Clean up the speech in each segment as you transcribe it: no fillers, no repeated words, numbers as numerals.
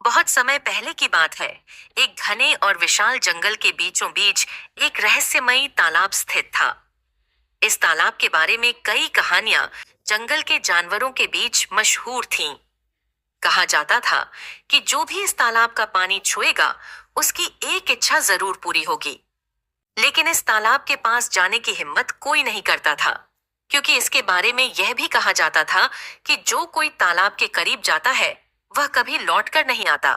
बहुत समय पहले की बात है। एक घने और विशाल जंगल के बीचों बीच एक रहस्यमयी तालाब स्थित था। इस तालाब के बारे में कई कहानियां जंगल के जानवरों के बीच मशहूर थीं। कहा जाता था कि जो भी इस तालाब का पानी छुएगा, उसकी एक इच्छा जरूर पूरी होगी। लेकिन इस तालाब के पास जाने की हिम्मत कोई नहीं करता था, क्योंकि इसके बारे में यह भी कहा जाता था कि जो कोई तालाब के करीब जाता है, वह कभी लौटकर नहीं आता।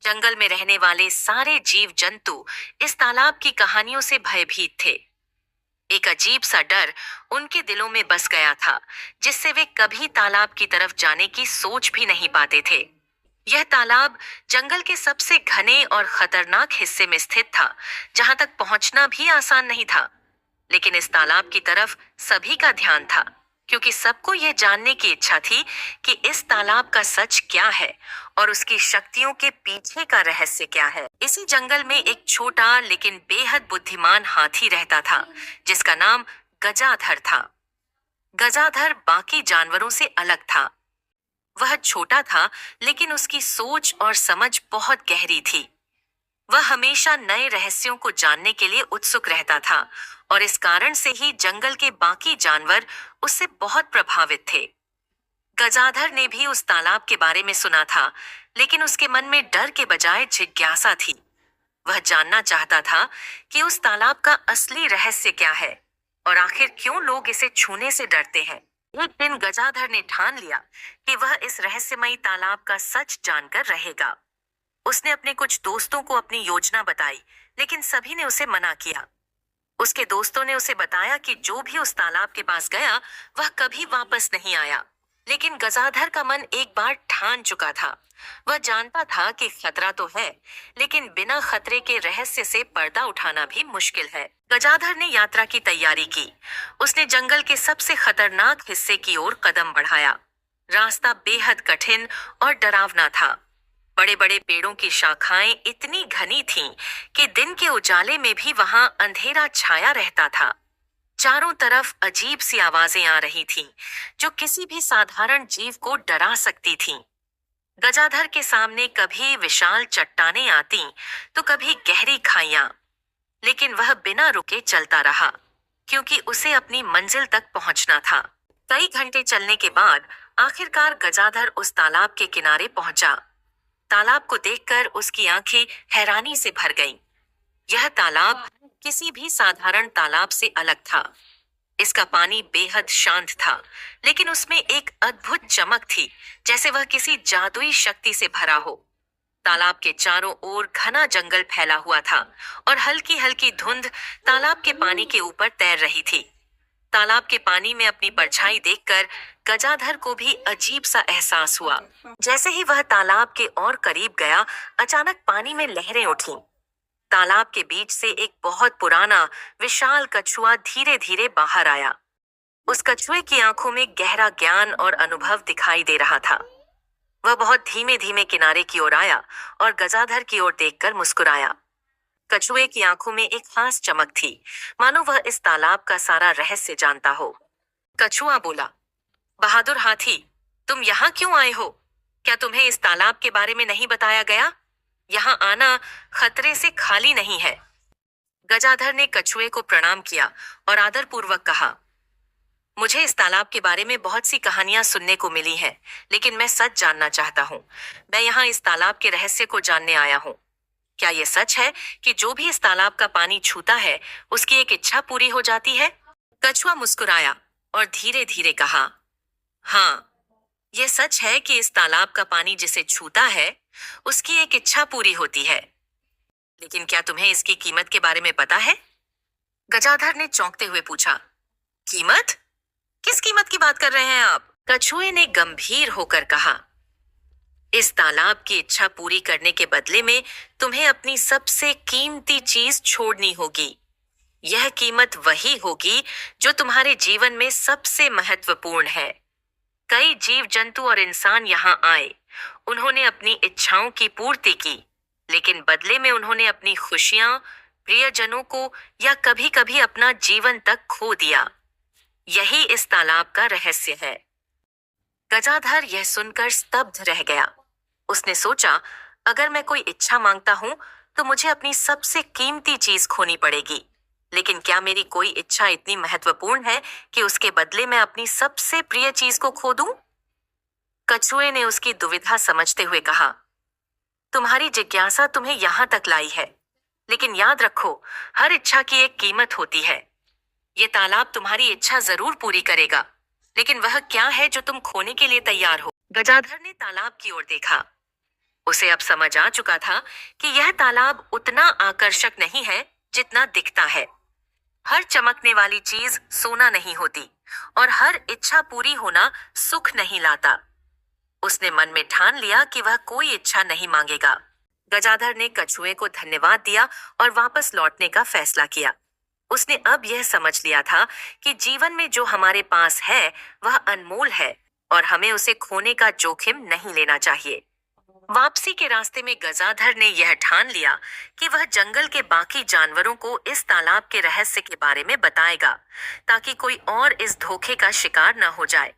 जंगल में रहने वाले सारे जीव जंतु इस तालाब की कहानियों से भयभीत थे। एक अजीब सा डर उनके दिलों में बस गया था, जिससे वे कभी तालाब की तरफ जाने की सोच भी नहीं पाते थे। यह तालाब जंगल के सबसे घने और खतरनाक हिस्से में स्थित था, जहां तक पहुंचना भी आसान नहीं था। लेकिन इस तालाब की तरफ सभी का ध्यान था, क्योंकि सबको यह जानने की इच्छा थी कि इस तालाब का सच क्या है और उसकी शक्तियों के पीछे का रहस्य क्या है। इसी जंगल में एक छोटा लेकिन बेहद बुद्धिमान हाथी रहता था, जिसका नाम गजाधर था। गजाधर बाकी जानवरों से अलग था। वह छोटा था, लेकिन उसकी सोच और समझ बहुत गहरी थी। वह हमेशा नए रहस्यों को जानने के लिए उत्सुक रहता था, और इस कारण से ही जंगल के बाकी जानवर उससे बहुत प्रभावित थे। गजाधर ने भी उस तालाब के बारे में सुना था, लेकिन उसके मन में डर के बजाय जिज्ञासा थी। वह जानना चाहता था कि उस तालाब का असली रहस्य क्या है और आखिर क्यों लोग इसे छूने से डरते हैं। एक दिन गजाधर ने ठान लिया कि वह इस रहस्यमयी तालाब का सच जानकर रहेगा। उसने अपने कुछ दोस्तों को अपनी योजना बताई, लेकिन सभी ने उसे मना किया। उसके दोस्तों ने उसे बताया कि जो भी उस तालाब के पास गया, वह कभी वापस नहीं आया। लेकिन गजाधर का मन एक बार ठान चुका था। वह जानता था कि खतरा तो है, लेकिन बिना खतरे के रहस्य से पर्दा उठाना भी मुश्किल है। गजाधर ने यात्रा की तैयारी की। उसने जंगल के सबसे खतरनाक हिस्से की ओर कदम बढ़ाया। रास्ता बेहद कठिन और डरावना था। बड़े बड़े पेड़ों की शाखाएं इतनी घनी थीं कि दिन के उजाले में भी वहां अंधेरा छाया रहता था। चारों तरफ अजीब सी आवाजें आ रही थीं, जो किसी भी साधारण जीव को डरा सकती थीं। गजाधर के सामने कभी विशाल चट्टानें आती, तो कभी गहरी खाइयां, लेकिन वह बिना रुके चलता रहा, क्योंकि उसे अपनी मंजिल तक पहुंचना था। कई घंटे चलने के बाद आखिरकार गजाधर उस तालाब के किनारे पहुंचा। तालाब को देखकर उसकी आंखें हैरानी से भर गईं। यह तालाब किसी भी साधारण तालाब से अलग था। इसका पानी बेहद शांत था, लेकिन उसमें एक अद्भुत चमक थी, जैसे वह किसी जादुई शक्ति से भरा हो। तालाब के चारों ओर घना जंगल फैला हुआ था, और हल्की हल्की धुंध तालाब के पानी के ऊपर तैर रही थी। तालाब के पानी में अपनी परछाई देखकर गजाधर को भी अजीब सा एहसास हुआ। जैसे ही वह तालाब के और करीब गया, अचानक पानी में लहरें उठीं। तालाब के बीच से एक बहुत पुराना विशाल कछुआ धीरे धीरे बाहर आया। उस कछुए की आंखों में गहरा ज्ञान और अनुभव दिखाई दे रहा था। वह बहुत धीमे धीमे किनारे की ओर आया और गजाधर की ओर देखकर मुस्कुराया। कछुए की आंखों में एक खास चमक थी, मानो वह इस तालाब का सारा रहस्य जानता हो। कछुआ बोला, बहादुर हाथी, तुम यहाँ क्यों आए हो? क्या तुम्हें इस तालाब के बारे में नहीं बताया गया? यहाँ आना खतरे से खाली नहीं है। गजाधर ने कछुए को प्रणाम किया और आदरपूर्वक कहा, मुझे इस तालाब के बारे में बहुत सी कहानियां सुनने को मिली हैं, लेकिन मैं सच जानना चाहता हूँ। मैं यहाँ इस तालाब के रहस्य को जानने आया हूँ। क्या ये सच है कि जो भी इस तालाब का पानी छूता है, उसकी एक इच्छा पूरी हो जाती है? कछुआ मुस्कुराया और धीरे धीरे कहा, हाँ, यह सच है कि इस तालाब का पानी जिसे छूता है, उसकी एक इच्छा पूरी होती है। लेकिन क्या तुम्हें इसकी कीमत के बारे में पता है? गजाधर ने चौंकते हुए पूछा, कीमत? किस कीमत की बात कर रहे हैं आप? कछुए ने गंभीर होकर कहा, इस तालाब की इच्छा पूरी करने के बदले में तुम्हें अपनी सबसे कीमती चीज छोड़नी होगी। यह कीमत वही होगी जो तुम्हारे जीवन में सबसे महत्वपूर्ण है। कई जीव जंतु और इंसान यहाँ आए। उन्होंने अपनी इच्छाओं की पूर्ति की, लेकिन बदले में उन्होंने अपनी खुशियां, प्रियजनों को या कभी कभी अपना जीवन तक खो दिया। यही इस तालाब का रहस्य है। गजाधर यह सुनकर स्तब्ध रह गया। उसने सोचा, अगर मैं कोई इच्छा मांगता हूँ तो मुझे अपनी सबसे कीमती चीज खोनी पड़ेगी। लेकिन क्या मेरी कोई इच्छा इतनी महत्वपूर्ण है कि उसके बदले मैं अपनी सबसे प्रिय चीज को खो दूं? कछुए ने उसकी दुविधा समझते हुए कहा, तुम्हारी जिज्ञासा तुम्हें यहां तक लाई है, लेकिन याद रखो, हर इच्छा की एक कीमत होती है। ये तालाब तुम्हारी इच्छा जरूर पूरी करेगा, लेकिन वह क्या है जो तुम खोने के लिए तैयार हो? गजाधर ने तालाब की ओर देखा। उसे अब समझ आ चुका था कि यह तालाब उतना आकर्षक नहीं है जितना दिखता है। हर चमकने वाली चीज सोना नहीं होती और हर इच्छा पूरी होना सुख नहीं लाता। उसने मन में ठान लिया कि वह कोई इच्छा नहीं मांगेगा। गजाधर ने कछुए को धन्यवाद दिया और वापस लौटने का फैसला किया। उसने अब यह समझ लिया था कि जीवन में जो हमारे पास है वह अनमोल है और हमें उसे खोने का जोखिम नहीं लेना चाहिए। वापसी के रास्ते में गजाधर ने यह ठान लिया कि वह जंगल के बाकी जानवरों को इस तालाब के रहस्य के बारे में बताएगा, ताकि कोई और इस धोखे का शिकार न हो जाए।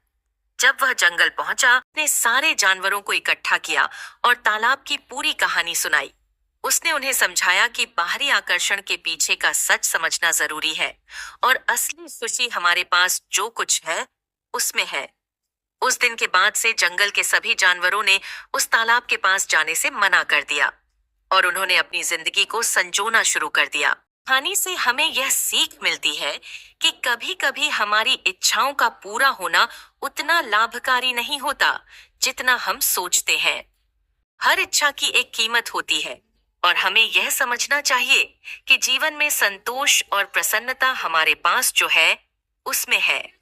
जब वह जंगल पहुंचा, उसने सारे जानवरों को इकट्ठा किया और तालाब की पूरी कहानी सुनाई। उसने उन्हें समझाया कि बाहरी आकर्षण के पीछे का सच समझना जरूरी है और असली खुशी हमारे पास जो कुछ है उसमें है। उस दिन के बाद से जंगल के सभी जानवरों ने उस तालाब के पास जाने से मना कर दिया और उन्होंने अपनी जिंदगी को संजोना शुरू कर दिया। कहानी से हमें यह सीख मिलती है कि कभी कभी हमारी इच्छाओं का पूरा होना उतना लाभकारी नहीं होता जितना हम सोचते हैं। हर इच्छा की एक कीमत होती है और हमें यह समझना चाहिए कि जीवन में संतोष और प्रसन्नता हमारे पास जो है उसमें है।